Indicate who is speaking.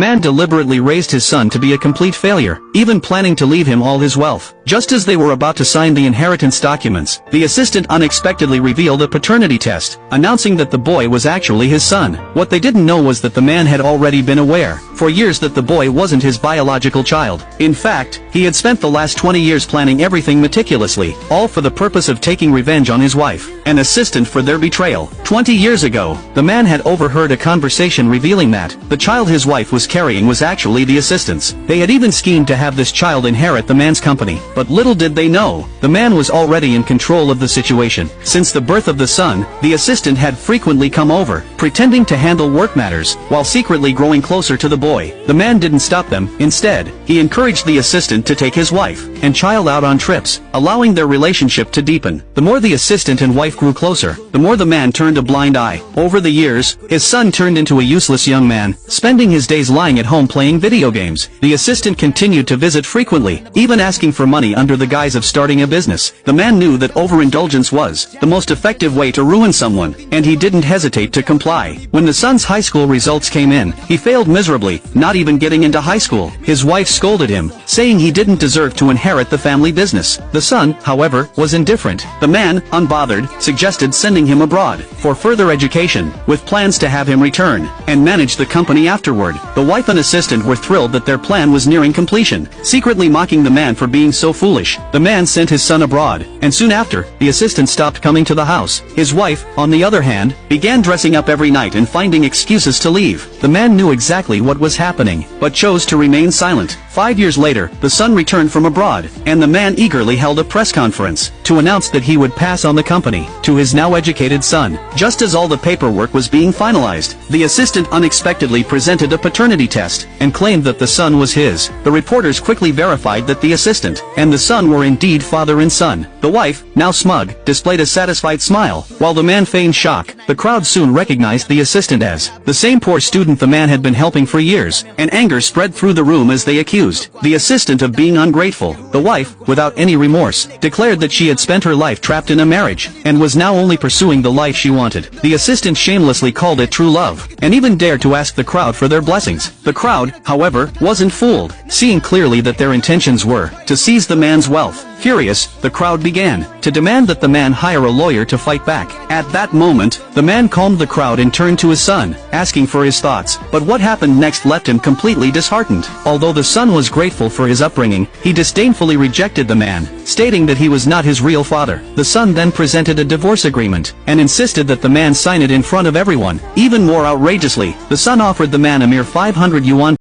Speaker 1: Man deliberately raised his son to be a complete failure, even planning to leave him all his wealth. Just as they were about to sign the inheritance documents, the assistant unexpectedly revealed a paternity test, announcing that the boy was actually his son. What they didn't know was that the man had already been aware, for years, that the boy wasn't his biological child. In fact, he had spent the last 20 years planning everything meticulously, all for the purpose of taking revenge on his wife, an assistant, for their betrayal. 20 years ago, the man had overheard a conversation revealing that the child his wife was carrying was actually the assistant's. They had even schemed to have this child inherit the man's company, but little did they know, the man was already in control of the situation. Since the birth of the son, the assistant had frequently come over, pretending to handle work matters, while secretly growing closer to the boy. The man didn't stop them. Instead, he encouraged the assistant to take his wife and child out on trips, allowing their relationship to deepen. The more the assistant and wife grew closer, the more the man turned a blind eye. Over the years, his son turned into a useless young man, spending his days lying at home playing video games. The assistant continued to visit frequently, even asking for money under the guise of starting a business. The man knew that overindulgence was the most effective way to ruin someone, and he didn't hesitate to comply. When the son's high school results came in, he failed miserably, not even getting into high school. His wife scolded him, saying he didn't deserve to inherit the family business. The son, however, was indifferent. The man, unbothered, suggested sending him abroad for further education, with plans to have him return and manage the company afterward. The wife and assistant were thrilled that their plan was nearing completion, secretly mocking the man for being so foolish. The man sent his son abroad, and soon after, the assistant stopped coming to the house. His wife, on the other hand, began dressing up every night and finding excuses to leave. The man knew exactly what was happening, but chose to remain silent. 5 years later, the son returned from abroad, and the man eagerly held a press conference to announce that he would pass on the company to his now educated son. Just as all the paperwork was being finalized, the assistant unexpectedly presented a paternity test and claimed that the son was his. The reporters quickly verified that the assistant and the son were indeed father and son. The wife, now smug, displayed a satisfied smile, while the man feigned shock. The crowd soon recognized the assistant as the same poor student the man had been helping for years, and anger spread through the room as they accused the assistant of being ungrateful. The wife, without any remorse, declared that she had spent her life trapped in a marriage, and was now only pursuing the life she wanted. The assistant shamelessly called it true love, and even dared to ask the crowd for their blessings. The crowd, however, wasn't fooled, seeing clearly that their intentions were to seize the man's wealth. Furious, the crowd began to demand that the man hire a lawyer to fight back. At that moment, the man calmed the crowd and turned to his son, asking for his thoughts. But what happened next left him completely disheartened. Although the son was grateful for his upbringing, he disdainfully rejected the man, stating that he was not his real father. The son then presented a divorce agreement, and insisted that the man sign it in front of everyone. Even more outrageously, the son offered the man a mere 500 yuan